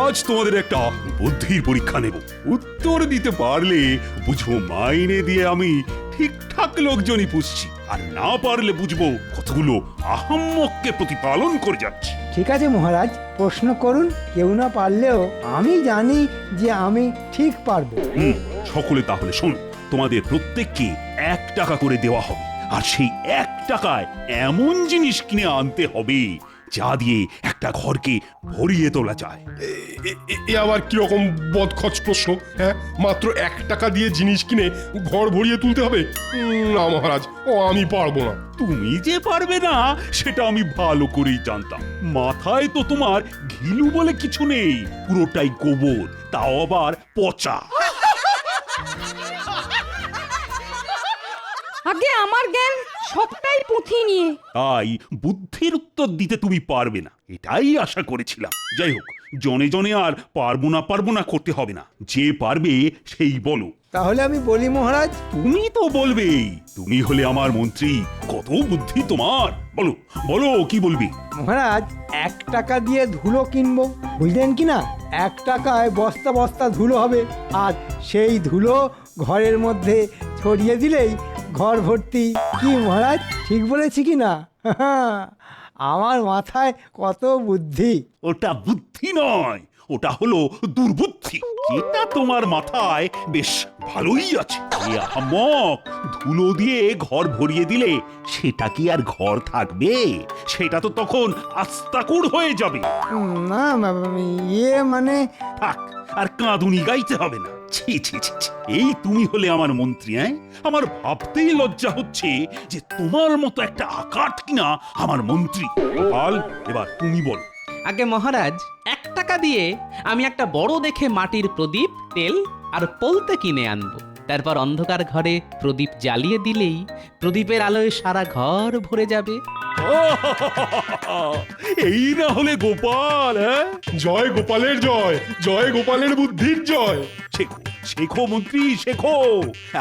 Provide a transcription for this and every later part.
আজ তোমাদের একটা বুদ্ধির পরীক্ষা নেব। উত্তর দিতে পারলে বুঝবো মাইনে দিয়ে আমি ঠিকঠাক লোকজনই পুষছি, আর না পারলে বুঝবো কতগুলো আহাম্মককে প্রতিপালন করে যাচ্ছি। ঠিক আছে মহারাজ, প্রশ্ন করুন। কেউ না পারলেও আমি জানি যে আমি ঠিক পারবো। সকলে তাহলে শোনো, তোমাদের প্রত্যেককে 1 টাকা করে দেওয়া হবে, আর সেই 1 টাকায় এমন জিনিস কিনে আনতে হবে যা দিয়ে একটা ঘরকে ভরিয়ে তোলা যায়। এ আবার কিরকম বদখচ প্রশ্ন? হ্যাঁ, মাত্র 1 টাকা দিয়ে জিনিস কিনে ঘর ভরিয়ে তুলতে হবে? না মহারাজ, আমি পারবো না। তুমি যে পারবে না সেটা আমি ভালো করেই জানতাম। মাথায় তো তোমার ঘিলু বলে কিছু নেই, পুরোটাই গোবর, তাও আবার পচা। আগে আমার জ্ঞান সবটাই পুঁথি নিয়ে। তাই বুদ্ধির উত্তর দিতে তুমি পারবে না, এটাই আশা করেছিলাম। যাই হোক, জনে জনে আর পারবো না করতে হবে না, যে পারবে সেই বলো। তাহলে আমি বলি মহারাজ। তুমি তো বলবেই, তুমি হলে আমার মন্ত্রী, কত বুদ্ধি তোমার। বলো বলো, কি বলবি? মহারাজ, 1 টাকা দিয়ে ধুলো কিনবো, বুঝলেন কি না? 1 টাকায় বস্তা বস্তা ধুলো হবে, আর সেই ধুলো ঘরের মধ্যে ছড়িয়ে দিলেই ঘর ভর্তি। কি মহারাজ, ঠিক বলেছি কি না? আমার মাথায় কত বুদ্ধি। ওটা বুদ্ধি নয়, ওটা হলো দুর্বুদ্ধি, যেটা তোমার মাথায় বেশ ভালোই আছে। এ আহাম্মক, ধুলো দিয়ে ঘর ভরিয়ে দিলে সেটা কি আর ঘর থাকবে? সেটা তো তখন আস্তাকুড় হয়ে যাবে। না মানে থাক, আর কাঁদুনি গাইতে হবে না। ছি ছি ছি ছি। এই তুমি হলে আমার মন্ত্রী? আমার ভাবতেই লজ্জা হচ্ছে যে তোমার মতো একটা আকাট কিনা আমার মন্ত্রী। গোপাল, এবার তুমি বলো। আগে মহারাজ, 1 টাকা দিয়ে আমি একটা বড় দেখে মাটির প্রদীপ, তেল আর পলতে কিনে আনবো। তারপর অন্ধকার ঘরে প্রদীপ জ্বালিয়ে দিলেই প্রদীপের আলোয় সারা ঘর ভরে যাবে। এই না হলে গোপাল। জয় গোপালের জয়, জয় গোপালের বুদ্ধির জয়। শেখো শেখো মন্ত্রী, শেখো,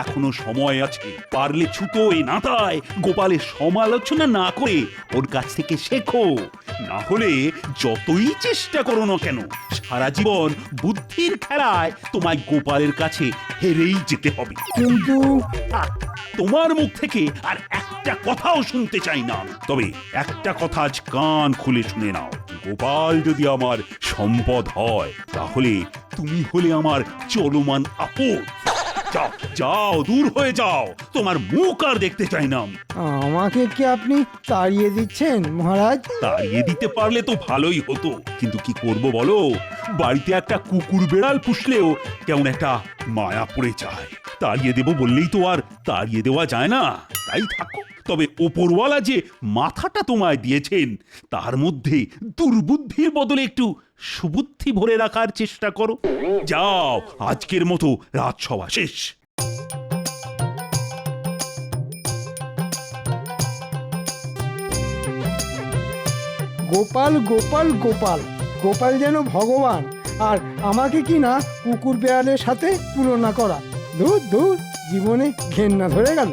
এখনো সময় আছে। পারলে ছুতো এ নাতায় গোপালের সমালোচনা না করে ওর কাছ থেকে শেখো। না হলে যতই চেষ্টা করো না কেন, সারা জীবন বুদ্ধির খেলায় তোমায় গোপালের কাছে হেরেই যেতে হবে। কিন্তু তোমার মুখ থেকে আর একটা কথাও শুনতে চাই না। তবে একটা কথা আজ কান খুলে শুনে নাও, গোপাল যদি আমার সম্পদ হয়, তাহলে তুমি হলে আমার চলমান আপদ। যাও যাও, দূর হয়ে যাও, তোমার মুখ আর দেখতে চাই না আমি। আমাকে কি আপনি তাড়িয়ে দিচ্ছেন মহারাজ? তাড়িয়ে দিতে পারলে তো ভালোই হতো, কিন্তু কি করব বলো? বাড়িতে একটা কুকুর বেড়াল পুষলেও কেমন একটা মায়া পড়ে যায়। তাড়িয়ে দেব বললেই তো আর তাড়িয়ে দেওয়া যায় না। তাই থাকো। তবে ওপরওয়ালা যে মাথাটা তোমায় দিয়েছেন, তার মধ্যে দুর্বুদ্ধির বদলে একটু সুবুদ্ধি ভরে রাখার চেষ্টা করো। যাও, আজকের মতো রাজসভা শেষ। গোপাল গোপাল গোপাল, গোপাল যেন ভগবান, আর আমাকে কি না কুকুর বেড়ালের সাথে তুলনা করা। দূর দূর, জীবনে ঘেন্না ধরে গেল।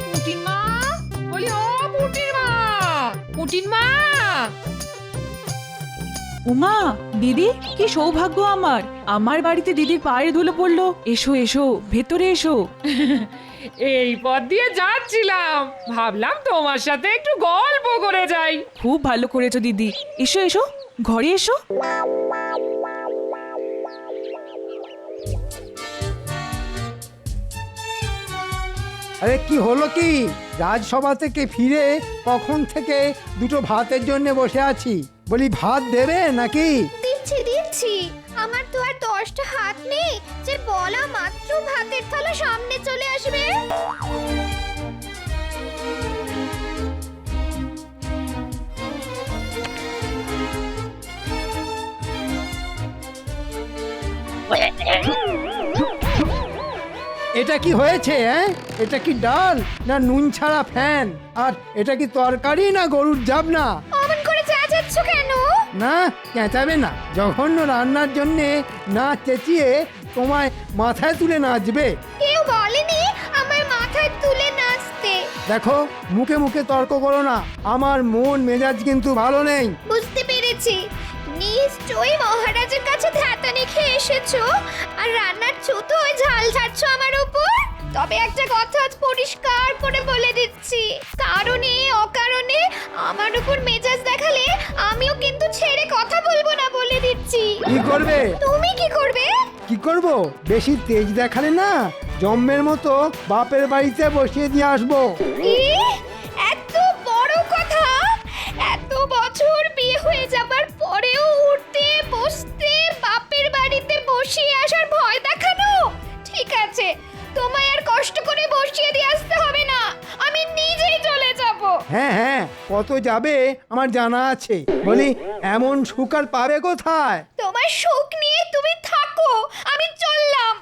পুটিন মা, বলি ও পুটিন মা, পুটিন মা। উমা, দিদি, কি সৌভাগ্য আমার! আমার বাড়িতে দিদির পায়ের ধুলো পড়লো। এসো এসো, ভেতরে এসো। এই পথ দিয়ে যাচ্ছিলাম, ভাবলাম তোমার সাথে একটু গল্প করে যাই। খুব ভালো করেছো দিদি। এসো এসো, ঘরে এসো। আরে কি হলো কি? রাজসভা থেকে ফিরে কখন থেকে দুটো ভাতের জন্য বসে আছি। বলি, ভাত দেবে নাকি? দিচ্ছি দিচ্ছি, আমার তো আর 10টা হাত নেই যে বলা মাত্র ভাতের থালা সামনে চলে আসবে। এটা কি হয়েছে? এটা কি ডাল না নুন ছাড়া ফ্যান? আর এটা কি তরকারি না গরুর জাবনা? অমন করে চেঁচাচ্ছ কেন? না চেঁচাবে না, জঘন্য রান্নার জন্যে না চেঁচিয়ে তোমায় মাথায় তুলে নাচবে। কেউ বলেনি আমার মাথায় তুলে নাচতে। দেখো, মুখে মুখে তর্ক করো না, আমার মন মেজাজ কিন্তু ভালো নেই। বুঝতে পেরেছি, নিশ্চয়ই মহারাজের কাছে ধ্যাতানি খেয়ে এসেছো আর রান্নার ছুতো ওই ঝাল ঝাড়ছো আমার উপর। তবে একটা কথা আজ পরিষ্কার করে বলে দিচ্ছি, কারণে অকারণে আমার উপর মেজাজ দেখালে আমিও কিন্তু ছেড়ে কথা বলবো না, বলে দিচ্ছি। কি করবে? তুমি কি করবে? কি করব? বেশি তেজ দেখালে না জম্মের মতো বাপের বাড়িতে বসিয়ে দিয়ে আসবো। কি? এত বড় কথা? এত বছর বিয়ে হয়ে যাবার পরেও উঠতে বসতে বাপের বাড়িতে বসিয়ে আসার ভয় দেখানো? ঠিক আছে, তোমায় আর কষ্ট করে বসিয়ে দিয়ে আসতে হবে না, আমি নিজেই চলে যাব। হ্যাঁ হ্যাঁ, কত যাবে আমার জানা আছে। বলি, এমন সুখ আর পাবে কোথায়? তোমার সুখ নিয়ে তুমি থাকো, আমি চললাম।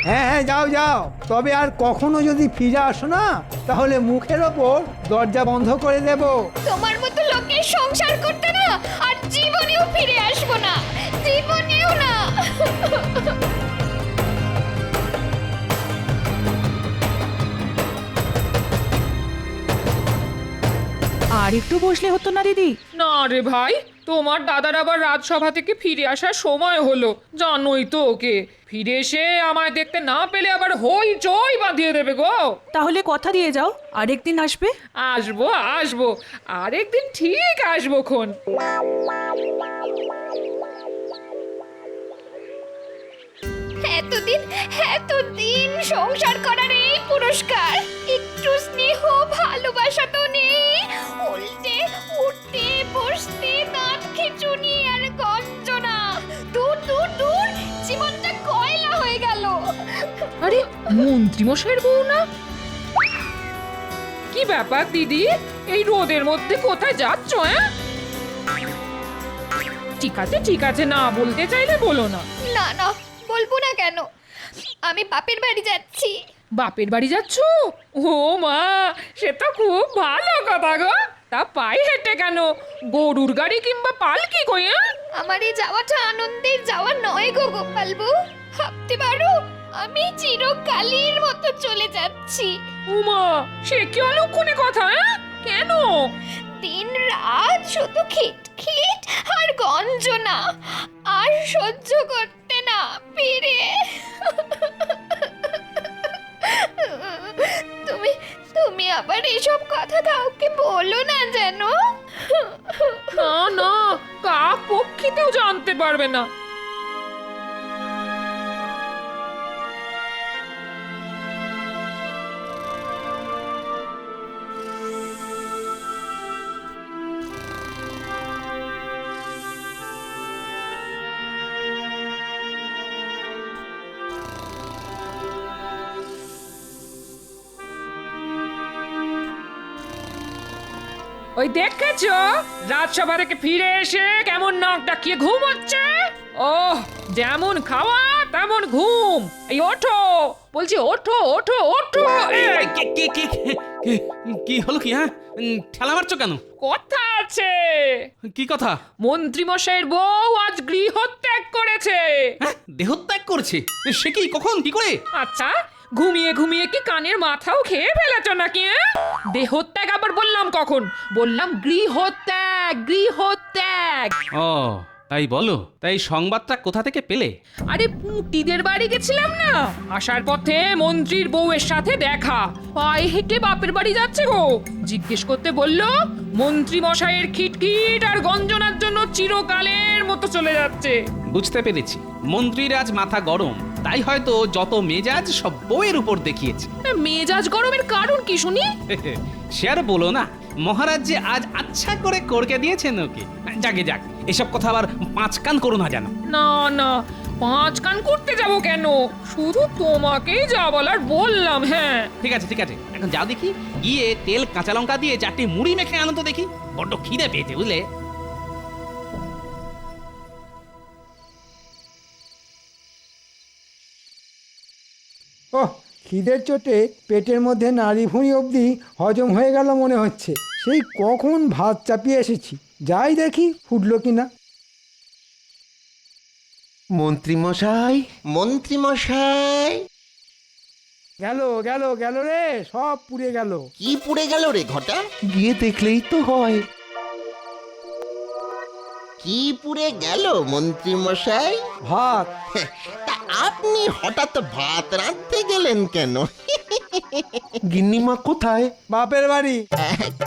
হ্যাঁ হ্যাঁ, যাও যাও, তবে আর কখনো যদি ফিরে আসো না তাহলে মুখের ওপর দরজা বন্ধ করে দেব। তোমার মতো লোকের সংসার করতে না আর জীবনেও ফিরে আসবো না, জীবনেও না। আর একটু বসলে হতো না দিদি? না রে ভাই, তোমার দাদার আবার রাজসভা থেকে ফিরে আসার সময় হলো, জানোই তো ওকে। ফিরে এসে আমায় দেখতে না পেলে আবার হই চই বাঁধিয়ে দেবে গো। তাহলে কথা দিয়ে যাও আরেকদিন আসবে। আসবো আসবো, আরেকদিন ঠিক আসবো খন। এতদিন সংসার করার এই পুরস্কার, একটু স্নেহ ভালোবাসা তো নেই, উল্টে উঠতে বসতে দাঁত খিঁচুনি আর গঞ্জনা। দূর দূর দূর, জীবনটা কয়লা হয়ে গেল। আরে মন্ত্রী মশাইয়ের বউ না? কি ব্যাপার দিদি, এই রোদের মধ্যে কোথায় যাচ্ছ? হ্যাঁ, ঠিক আছে, না বলতে চাইলে বলো না। না না, বলবো না কেন, আমি বাপের বাড়ি যাচ্ছি। বাপের বাড়ি যাচ্ছ? ও মা, সে তো খুব ভালো কথা গো। তা পায়ে হেঁটে কেন? গরুর গাড়ি কিংবা পালকি কই? আমার এই যাওয়াটা আনন্দের যাওয়া নয় গো গোপালবু, ভাবতে পারো আমি চিরকালের মতো চলে যাচ্ছি। উমা, সে কি অলক্ষণে কথা? কেন? দিন রাত শুধু খিটখিট আর গঞ্জনা, আর সহ্য করতে না পেরে তুমি আবার এসব কথা কাউকে বলো না যেন। না না, কাক পক্ষীতেও জানতে পারবে না। ওই দেখেছো, রাজসভা থেকে ফিরে এসে কেমন নাক ডাকিয়ে ঘুম হচ্ছে। ওহ, যেমন খাওয়া তেমন ঘুম। এই ওঠো বলছি, ওঠো ওঠো ওঠো। এই, কি হলো কি? হ্যাঁ, ঠেলা মারছো কেন? কথা আছে। কি কথা? মন্ত্রী মশাইয়ের বউ আজ গৃহত্যাগ করেছে। হ্যাঁ, দেহত্যাগ করছে? সে কি, কখন, কি করে? আচ্ছা, ঘুমিয়ে ঘুমিয়ে কি কানের মাথাও খেয়ে ফেলেছ নাকি? দেহত্যাগ আবার বললাম কখন? বললাম গৃহত্যাগ, গৃহত্যাগ। ও তাই বলো। তাই সংবাদটা কোথা থেকে পেলে? আরে পুঁটিদের বাড়ি গেছিলাম না, আসার পথে মন্ত্রীর বউয়ের সাথে দেখা। পায়ে হেঁটে বাপের বাড়ি যাচ্ছে গো। জিজ্ঞেস করতে বললো মন্ত্রী মশাইয়ের খিটখিট আর গঞ্জনার জন্য চিরকালের মতো চলে যাচ্ছে। বুঝতে পেরেছি, মন্ত্রীর আজ মাথা গরম, তাই হয়তো যত মেজাজ সব বউয়ের উপর দেখিয়েছে। মেজাজ গরমের কারণ কি শুনি? সে আর বলো না, মহারাজ যে আজ আচ্ছা করে করকে দিয়েছেন ওকে। যাকে যাক, এসব কথা আবার পাঁচ কান করো না জানো। না না, পাঁচ কান করতে যাব কেন? শুধু তোমাকেই যা বলার বললাম। হ্যাঁ ঠিক আছে ঠিক আছে, এখন যাও দেখি, গিয়ে তেল কাঁচা লঙ্কা দিয়ে 4টি মুড়ি মেখে আনো তো দেখি, বড্ড খিদে পেয়েছে বুঝলে। ওহ, খিদের চোটে পেটের মধ্যে নাড়ি ভুঁড়ি অবধি হজম হয়ে গেল মনে হচ্ছে। সেই কখন ভাত চাপিয়ে এসেছি, যাই দেখি ফুটলো কিনা। মন্ত্রী মশাই, মন্ত্রী মশাই। গেল গেল গেল রে, সব পুড়ে গেল। কি পুড়ে গেল রে ঘটা? গিয়ে দেখলেই তো হয়। কি পুড়ে গেল মন্ত্রী মশাই? ভাত। তা আপনি হঠাৎ ভাত রাঁধতে গেলেন কেন? গিন্নিমা কোথায়? বাপের বাড়ি।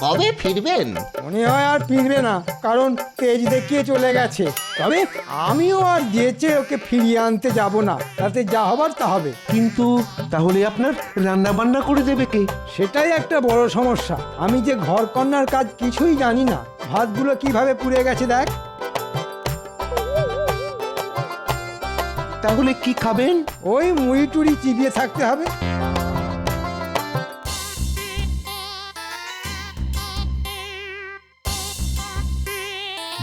কবে ফিরবেন? মনে হয় আর ফিরবে না, কারণ তেজ দেখিয়ে চলে গেছে। তবে আমিও আর যেচে ওকে ফিরিয়ে আনতে যাব না, তাতে যা হবার তা হবে। কিন্তু তাহলে আপনার রান্না বান্না করে দেবে কে? সেটাই একটা বড় সমস্যা। আমি যে ঘর কন্যার কাজ কিছুই জানি না। ভাতগুলো কিভাবে পুড়ে গেছে দেখ। তাহলে কি খাবেন? ওই মুড়ি টুড়ি চিবিয়ে থাকতে হবে।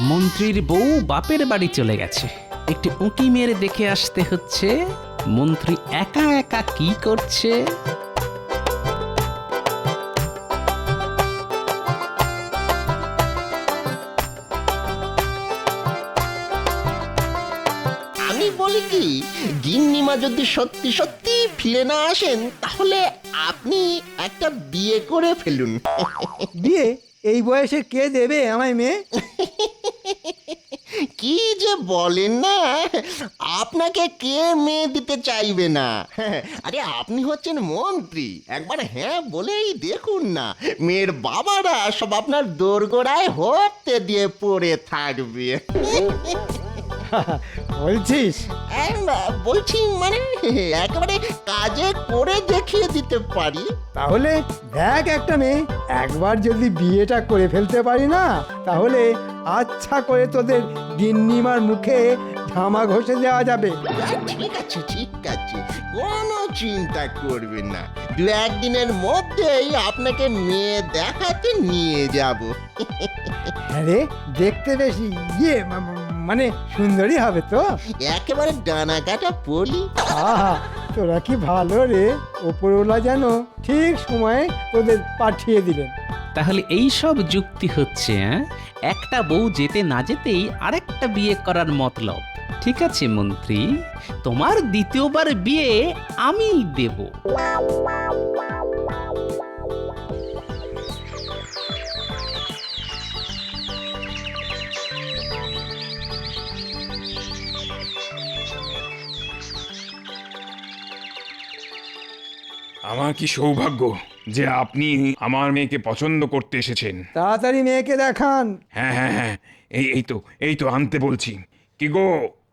মন্ত্রীর বউ বাপের বাড়ি চলে গেছে, একটি উঁকি মেরে দেখে আসতে হচ্ছে মন্ত্রী একা একা কি করছে। আমি বলি কি, গিন্নিমা যদি সত্যি সত্যি ফিরে না আসেন তাহলে আপনি একটা বিয়ে করে ফেলুন। বিয়ে? এই বয়সে কে দেবে আমায় মেয়ে? কি যে বলেন না, আপনাকে কে মেয়ে দিতে চাইবে না? আরে আপনি হচ্ছেন মন্ত্রী, একবার হ্যাঁ বলেই দেখুন না, মেয়ের বাবারা সব আপনার দোরগোড়ায় হতে দিয়ে পড়ে থাকবে। বলছিস? বলছি মানে একেবারে কাজে করে দেখিয়ে দিতে পারি। তাহলে দেখ একটা মেয়ে, একবার যদি বিয়েটা করে ফেলতে পারি না, তাহলে আচ্ছা করে তোদের গিন্নিমার মুখে ঝামা ঘষে দেওয়া যাবে। ঠিক আছে ঠিক আছে, কোনো চিন্তা করবেন না, দু একদিনের মধ্যেই আপনাকে মেয়ে দেখাতে নিয়ে যাব। আরে দেখতে বেশি মানে সুন্দরী হবে তো? একেবারে ডানা কাটা পলি। আহা, তোরা কি ভালো রে, ওপরওয়ালা যেন ঠিক সময়ে তোদের পাঠিয়ে দিলেন। তাহলে এই সব যুক্তি হচ্ছে, একটা বউ যেতে না যেতেই আরেকটা বিয়ে করার মতলব। ঠিক আছে মন্ত্রী, তোমার দ্বিতীয়বার বিয়ে আমিই দেব। আমার কি সৌভাগ্য যে আপনি আমার মেয়েকে পছন্দ করতে এসেছেন। তাড়াতাড়ি মেয়েকে দেখান। হ্যাঁ হ্যাঁ হ্যাঁ, এই তো আনতে বলছি। কি গো,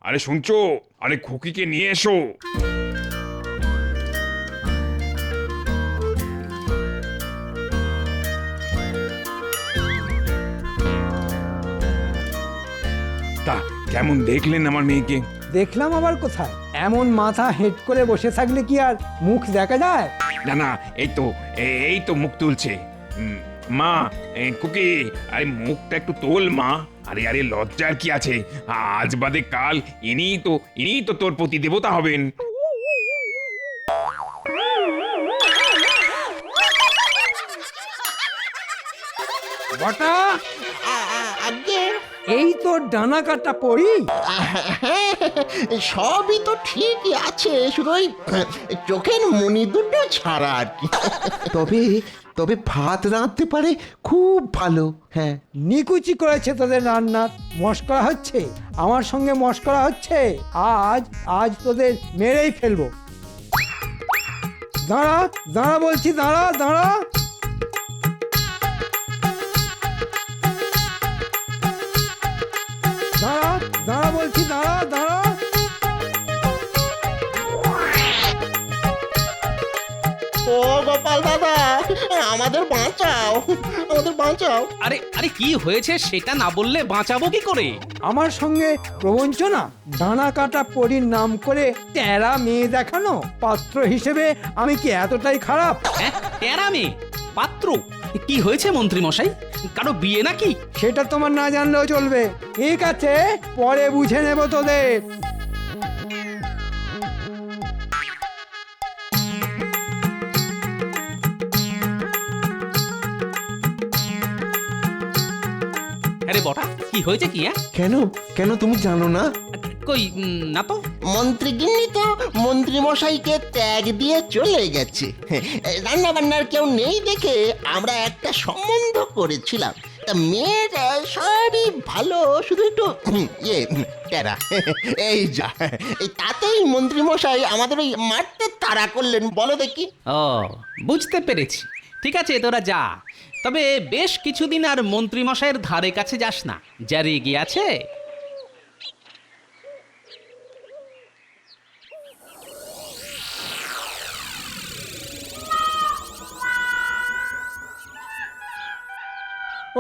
আরে শুনছো? আরে খুকিকে নিয়ে এসো। তা কেমন দেখলেন আমার মেয়েকে? দেখলাম আবার কোথায়? এমন মাথা হেঁট করে বসে থাকলে কি আর মুখ দেখা যায়? না না, এই তো মুখ তুলছে। মা, খুকি, আরে মুখটা একটু তোল মা। আরে আরে লজ্জার কি আছে? আজ বাদে কাল ইনিই তো তোর প্রতি দেবতা হবেন। বটা, আগে এই তো ডানা কাটা পড়ি। সবই তো ঠিকই আছে, শুধু ওই চোখের মনি দুটো ছাড়া আর কি। তবে তবে ভাত রাঁধতে পারে খুব ভালো। হ্যাঁ, নিকুচি করেছে তোদের রান্নার। মস্করা হচ্ছে, আমার সঙ্গে মস্করা হচ্ছে। আজ তোদের মেরেই ফেলবো। দাঁড়া দাঁড়া বলছি, দাঁড়া দাঁড়া। দাঁড়া দাঁড়া বলছি, দাঁড়া দাঁড়া। ও গোপাল দাদা, আমাদের বাঁচাও, আমাদের বাঁচাও। আরে আরে কি হয়েছে সেটা না বললে বাঁচাবো কি করে? আমার সঙ্গে প্রবঞ্চনা, ডানা কাটা পরীর নাম করে টেরা মেয়ে দেখানো। পাত্র হিসেবে আমি কি এতটাই খারাপ? হ্যাঁ, টেরা মেয়ে পাত্র? কি হয়েছে মন্ত্রী মশাই, কারো বিয়ে নাকি? সেটা তোমার না জানলেও চলবে। ঠিক আছে, পরে বুঝে নেব তোদের। আরে বটা কি হয়েছে কি? কেন কেন তুমি জানো না? কই না তো। মন্ত্রীগিন্নি তো মন্ত্রী মশাইকে ত্যাগ দিয়ে চলে গেছে। রান্না বান্নার কেউ নেই দেখে আমরা একটা সম্বন্ধ করেছিলাম। তা মেয়ের সবই ভালো, শুধু একটু টেরা। এই যা, এই তাতেই মন্ত্রী মশাই আমাদের ওই মারতে তাড়া করলেন, বলো দেখি। ও বুঝতে পেরেছি। ঠিক আছে তোরা যা, তবে বেশ কিছুদিন আর মন্ত্রী মশাইয়ের ধারে কাছে যাস না, যা রেগে আছে।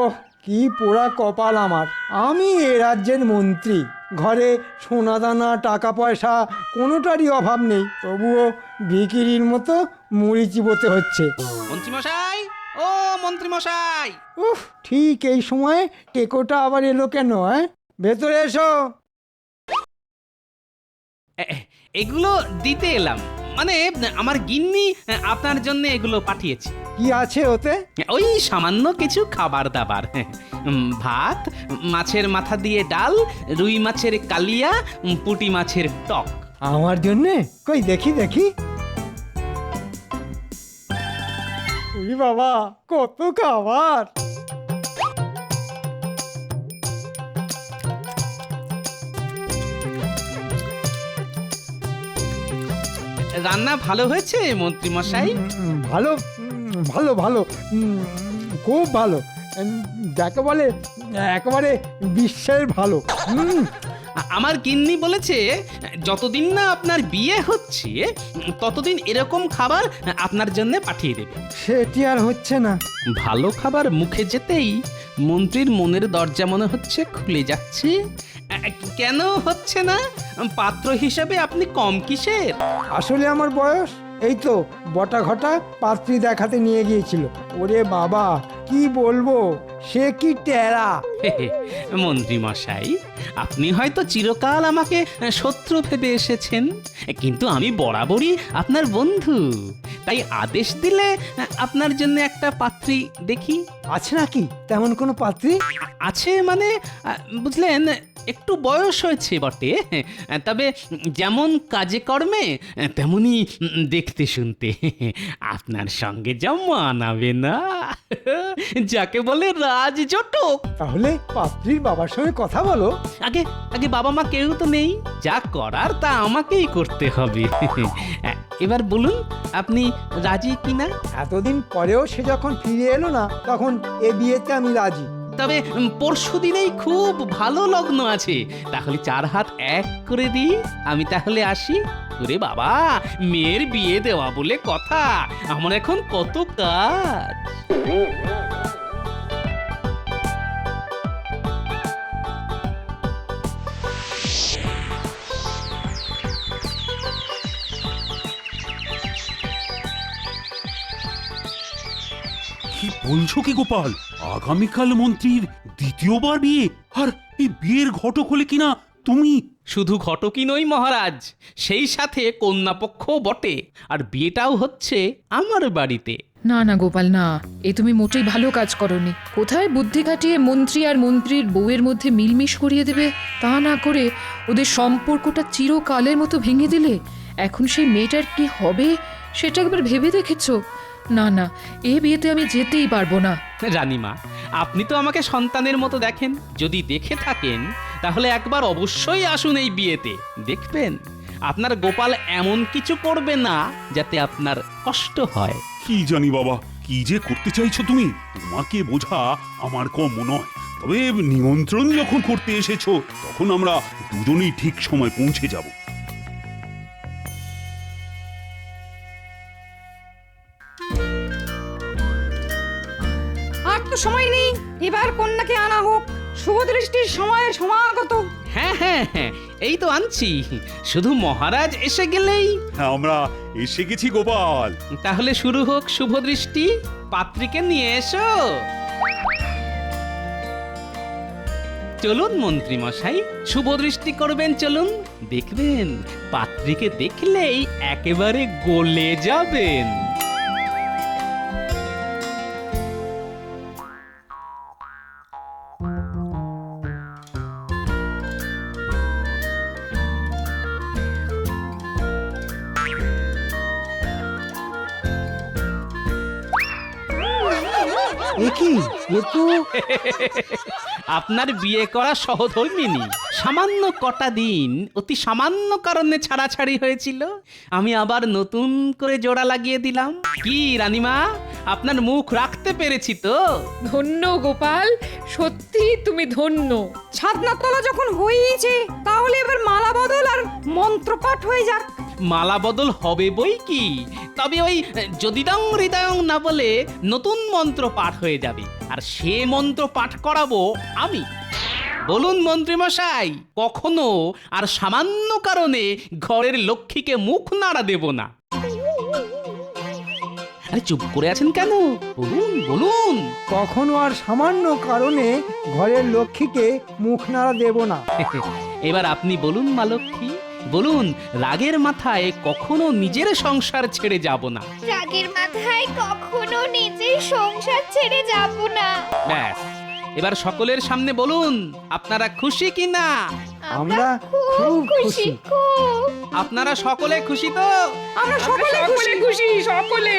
ওহ, কি পোড়া কপাল আমার। আমি এ রাজ্যের মন্ত্রী, ঘরে সোনাদানা টাকা পয়সা কোনোটারই অভাব নেই, তবুও ভিখিরির মতো মুড়ি চিবোতে হচ্ছে। মন্ত্রী মশাই, ও মন্ত্রী মশাই। উফ, ঠিক এই সময় টেকোটা আবার এলো কেন? ভেতরে এসো। এগুলো দিতে এলাম, মানে আমার গিন্নি আপনার জন্য এগুলো পাঠিয়েছে। কি আছে ওতে? ওই সামান্য কিছু খাবার দাবার, ভাত, মাছের মাথা দিয়ে ডাল, রুই মাছের কালিয়া, পুঁটি মাছের টক। আমার জন্যে? কই দেখি দেখি। উই বাবা, কত খাবার! রান্না ভালো হয়েছে মন্ত্রী মশাই? ভালো, ভালো ভালো, খুব ভালো, যাকে বলে একেবারে বিশ্বের ভালো। আমার গিন্নি বলেছে যতদিন না আপনার বিয়ে হচ্ছে ততদিন এরকম খাবার আপনার জন্য পাঠিয়ে দেবে। সেটি আর হচ্ছে না। ভালো খাবার মুখে যেতেই মন্ত্রীর মনের দরজা মনে হচ্ছে খুলে যাচ্ছে। কেন হচ্ছে না? পাত্র হিসেবে আপনি কম কিসের? আসলে আমার বয়স এই তো বটা ঘটা পাত্রী দেখাতে নিয়ে গিয়েছিল। ওরে বাবা, কি বলবো, সে কি টেরা! মন্ত্রী মশাই, আপনি হয়তো চিরকাল আমাকে শত্রু ভেবে এসেছেন, কিন্তু আমি বরাবরই আপনার বন্ধু। তাই আদেশ দিলে আপনার জন্য একটা পাত্রী দেখি। আছে নাকি তেমন কোনো পাত্রী? আছে মানে বুঝলেন, একটু বয়স হয়েছে বটে, তবে যেমন কাজে কর্মে তেমনি দেখতে শুনতে আপনার সঙ্গে যা মানাবে না, যাকে বলে রাজজটক। তাহলে পাত্রীর বাবার সঙ্গে কথা বলো। আগে আগে বাবা মা কেউ তো নেই, যা করার তা আমাকেই করতে হবে। এবার বলুন আপনি রাজি কিনা? এতদিন পরেও সে যখন ফিরে এলো না, তখন এ বিয়েতে আমি রাজি। তবে পরশু দিনেই খুব ভালো লগ্ন আছে, তাহলে 4 হাত এক করে দিই। আমি তাহলে আসি। ওরে বাবা, মেয়ের বিয়ে দেওয়া বলে কথা, আমার এখন কত কাজ। কি বলছো কি গোপাল? আগামীকাল মন্ত্রীর দ্বিতীয়বার বিয়ে, আর এই বিয়ের ঘটক হলে কিনা তুমি? শুধু ঘটকই নই মহারাজ, সেই সাথে কন্যাপক্ষ বটে, আর বিয়েটাও হচ্ছে আমার বাড়িতে। না না গোপাল, না, এ তুমি মোটেই ভালো কাজ করনি। কোথায় বুদ্ধি খাটিয়ে মন্ত্রী আর মন্ত্রীর বউয়ের মধ্যে মিলমিশ করিয়ে দেবে, তা না করে ওদের সম্পর্কটা চিরকালের মতো ভেঙে দিলে। এখন সেই মেয়েটার কি হবে সেটা একবার ভেবে দেখেছো? না না, এ বিয়েতে আমি যেতেই পারবো না। রানীমা, আপনি তো আমাকে সন্তানের মতো দেখেন, যদি দেখে থাকেন তাহলে একবার অবশ্যই আসুন এই বিয়েতে। দেখবেন আপনার গোপাল এমন কিছু করবে না যাতে আপনার কষ্ট হয়। কি জানি বাবা, কি যে করতে চাইছো তুমি? তোমাকে বোঝা আমার কম নয়, তবে নিমন্ত্রণ যখন করতে এসেছো তখন আমরা দুজনেই ঠিক সময় পৌঁছে যাব। আর তো সময় নেই, এবার কন্যাকে আনা হোক। শুভ দৃষ্টির সময় সমাগত। হ্যাঁ হ্যাঁ হ্যাঁ, এই তো আনছি, শুধু মহারাজ এসে গেলেই। হ্যাঁ, আমরা এসে গেছি গোপাল। তাহলে শুরু হোক শুভ দৃষ্টি। পাত্রীকে নিয়ে এসো। চলুন মন্ত্রী মশাই, শুভ দৃষ্টি করবেন, চলুন। দেখবেন পাত্রীকে দেখলেই একেবারে গলে যাবেন। এ কি এ তো আপনার বিয়ে করা সহধর্মিনী সামান্য কটা দিন অতি সামান্য কারণে ছাড়াছাড়ি হয়েছিল, আমি আবার নতুন করে জোড়া লাগিয়ে দিলাম। কি রানীমা, আপনার মুখ রাখতে পেরেছি তো? ধন্য গোপাল, সত্যি তুমি ধন্য। ছাদনা তলা যখন হয়েইছে তাহলে এবার মালা বদল আর মন্ত্রপাঠ হয়ে যাক। মালা বদল হবে বই কি, তবে ওই যদিদং হৃদয়ং না বলে নতুন মন্ত্র পাঠ হয়ে যাবে, আর সে মন্ত্র পাঠ করাবো আমি। বলুন মন্ত্রীমশাই, কখনো আর সামান্য কারণে ঘরের লক্ষ্মীকে মুখ নাড়া দেব না। আরে চুপ করে আছেন কেন? বলুন বলুন। কখনো আর সামান্য কারণে ঘরের লক্ষ্মীকে মুখ নাড়া দেব না। এবার আপনি বলুন মা লক্ষ্মী, বলুন রাগের মাথায় কখনো নিজের সংসার ছেড়ে যাব না। রাগের মাথায় কখনো নিজের সংসার ছেড়ে যাব না। ব্যাস, এবার সকলের সামনে বলুন আপনারা খুশি কিনা? আমরা খুব খুশি, খুব। আপনারা সকলে খুশি তো? আমরা সকলে সকলে খুশি, সকলে।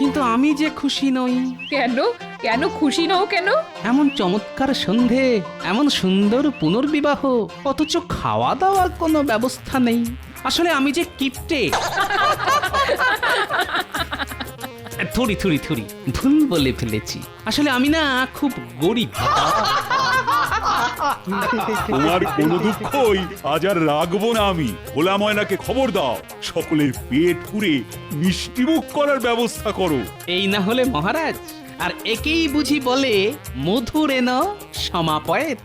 কিন্তু আমি যে খুশি নই। কেন কেন খুশি নও কেন? এমন চমৎকার সন্ধে, এমন সুন্দর পুনর্বিবাহ, অথচ খাওয়া দাওয়ার কোনো ব্যবস্থা নেই। আসলে আমি যে কিপটে। থুড়ি থুড়ি থুড়ি, ভুল বলে ফেলেছি। আসলে আমি না খুব গরিব। তোমার কোনো দুঃখই আজ আর রাখবো না আমি। ভোলা ময়নাকে খবর দাও, সকলের পেট পুরে মিষ্টিমুখ করার ব্যবস্থা করো। এই না হলে মহারাজ, আর একেই বুঝি বলে মধুরেন সমাপয়েত।